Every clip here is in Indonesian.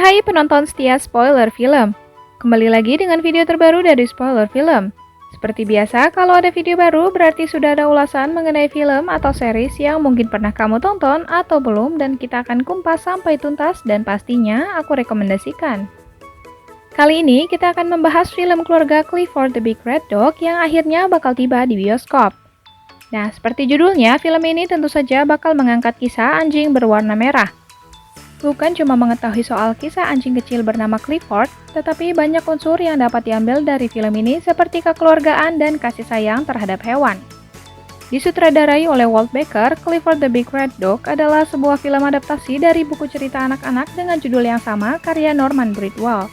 Hai penonton setia spoiler film, kembali lagi dengan video terbaru dari spoiler film. Seperti biasa, kalau ada video baru berarti sudah ada ulasan mengenai film atau series yang mungkin pernah kamu tonton atau belum, dan kita akan kumpas sampai tuntas dan pastinya aku rekomendasikan. Kali ini kita akan membahas film keluarga Clifford the Big Red Dog yang akhirnya bakal tiba di bioskop. Nah, seperti judulnya, film ini tentu saja bakal mengangkat kisah anjing berwarna merah. Bukan cuma mengetahui soal kisah anjing kecil bernama Clifford, tetapi banyak unsur yang dapat diambil dari film ini seperti kekeluargaan dan kasih sayang terhadap hewan. Disutradarai oleh Walt Baker, Clifford the Big Red Dog adalah sebuah film adaptasi dari buku cerita anak-anak dengan judul yang sama karya Norman Bridwell.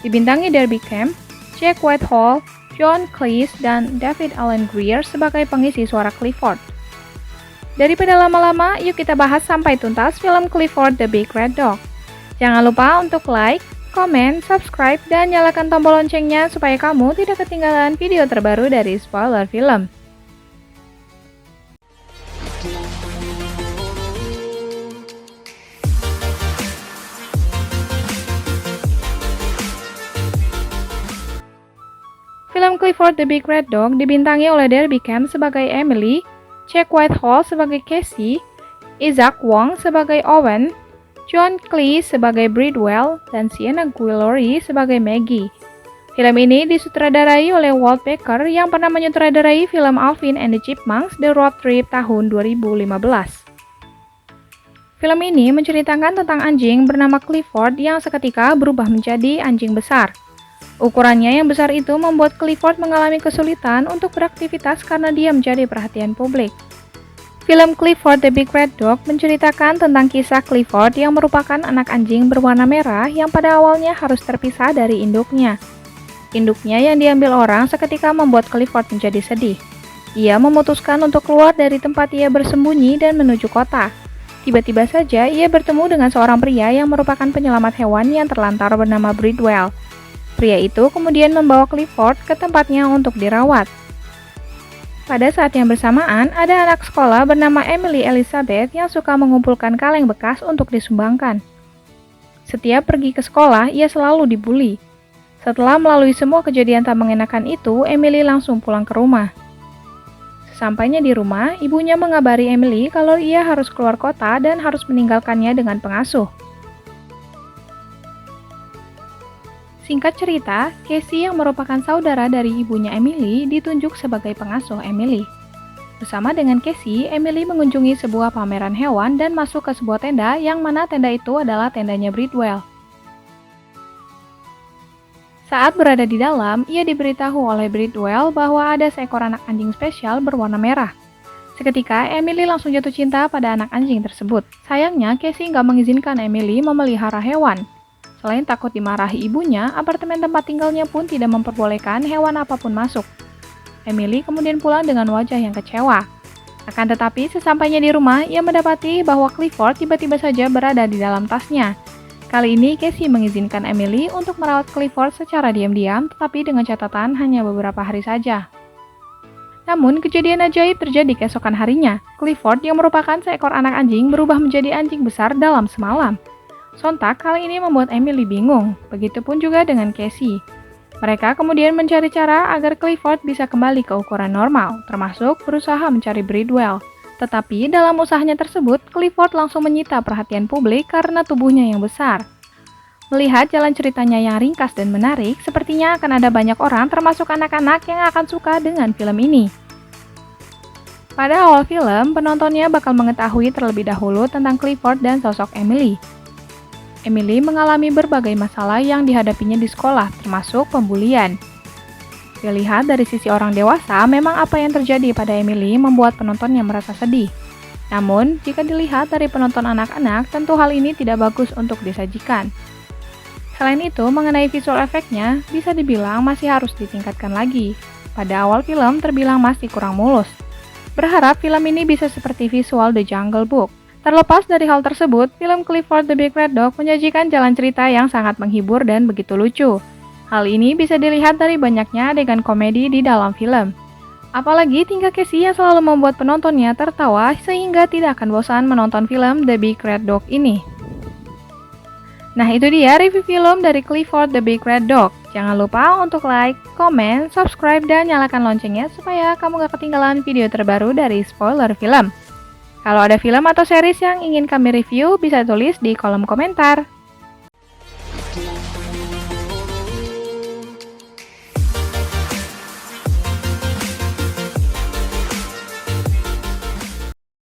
Dibintangi Darby Camp, Jack Whitehall, John Cleese, dan David Alan Grier sebagai pengisi suara Clifford. Daripada lama-lama, yuk kita bahas sampai tuntas film Clifford the Big Red Dog. Jangan lupa untuk like, komen, subscribe, dan nyalakan tombol loncengnya supaya kamu tidak ketinggalan video terbaru dari spoiler film. Film Clifford the Big Red Dog dibintangi oleh Darby Camp sebagai Emily, Jack Whitehall sebagai Casey, Isaac Wong sebagai Owen, John Cleese sebagai Bridwell, dan Sienna Guillory sebagai Maggie. Film ini disutradarai oleh Walt Baker yang pernah menyutradarai film Alvin and the Chipmunks The Road Trip tahun 2015. Film ini menceritakan tentang anjing bernama Clifford yang seketika berubah menjadi anjing besar. Ukurannya yang besar itu membuat Clifford mengalami kesulitan untuk beraktivitas karena dia menjadi perhatian publik. Film Clifford the Big Red Dog menceritakan tentang kisah Clifford yang merupakan anak anjing berwarna merah yang pada awalnya harus terpisah dari induknya. Induknya yang diambil orang seketika membuat Clifford menjadi sedih. Ia memutuskan untuk keluar dari tempat ia bersembunyi dan menuju kota. Tiba-tiba saja ia bertemu dengan seorang pria yang merupakan penyelamat hewan yang terlantar bernama Bridwell. Pria itu kemudian membawa Clifford ke tempatnya untuk dirawat. Pada saat yang bersamaan, ada anak sekolah bernama Emily Elizabeth yang suka mengumpulkan kaleng bekas untuk disumbangkan. Setiap pergi ke sekolah, ia selalu dibully. Setelah melalui semua kejadian tak mengenakan itu, Emily langsung pulang ke rumah. Sesampainya di rumah, ibunya mengabari Emily kalau ia harus keluar kota dan harus meninggalkannya dengan pengasuh. Singkat cerita, Casey yang merupakan saudara dari ibunya Emily ditunjuk sebagai pengasuh Emily. Bersama dengan Casey, Emily mengunjungi sebuah pameran hewan dan masuk ke sebuah tenda yang mana tenda itu adalah tendanya Bridwell. Saat berada di dalam, ia diberitahu oleh Bridwell bahwa ada seekor anak anjing spesial berwarna merah. Seketika, Emily langsung jatuh cinta pada anak anjing tersebut. Sayangnya, Casey nggak mengizinkan Emily memelihara hewan. Selain takut dimarahi ibunya, apartemen tempat tinggalnya pun tidak memperbolehkan hewan apapun masuk. Emily kemudian pulang dengan wajah yang kecewa. Akan tetapi, sesampainya di rumah, ia mendapati bahwa Clifford tiba-tiba saja berada di dalam tasnya. Kali ini, Casey mengizinkan Emily untuk merawat Clifford secara diam-diam, tetapi dengan catatan hanya beberapa hari saja. Namun, kejadian ajaib terjadi keesokan harinya. Clifford yang merupakan seekor anak anjing berubah menjadi anjing besar dalam semalam. Sontak, hal ini membuat Emily bingung, begitupun juga dengan Casey. Mereka kemudian mencari cara agar Clifford bisa kembali ke ukuran normal, termasuk berusaha mencari Bridwell. Tetapi dalam usahanya tersebut, Clifford langsung menyita perhatian publik karena tubuhnya yang besar. Melihat jalan ceritanya yang ringkas dan menarik, sepertinya akan ada banyak orang termasuk anak-anak yang akan suka dengan film ini. Pada awal film, penontonnya bakal mengetahui terlebih dahulu tentang Clifford dan sosok Emily. Emily mengalami berbagai masalah yang dihadapinya di sekolah, termasuk pembulian. Dilihat dari sisi orang dewasa, memang apa yang terjadi pada Emily membuat penontonnya merasa sedih. Namun, jika dilihat dari penonton anak-anak, tentu hal ini tidak bagus untuk disajikan. Selain itu, mengenai visual efeknya, bisa dibilang masih harus ditingkatkan lagi. Pada awal film terbilang masih kurang mulus. Berharap film ini bisa seperti visual The Jungle Book. Terlepas dari hal tersebut, film Clifford the Big Red Dog menyajikan jalan cerita yang sangat menghibur dan begitu lucu. Hal ini bisa dilihat dari banyaknya adegan komedi di dalam film. Apalagi tingkah Casey yang selalu membuat penontonnya tertawa sehingga tidak akan bosan menonton film The Big Red Dog ini. Nah itu dia review film dari Clifford the Big Red Dog. Jangan lupa untuk like, komen, subscribe, dan nyalakan loncengnya supaya kamu gak ketinggalan video terbaru dari spoiler film. Kalau ada film atau series yang ingin kami review, bisa tulis di kolom komentar.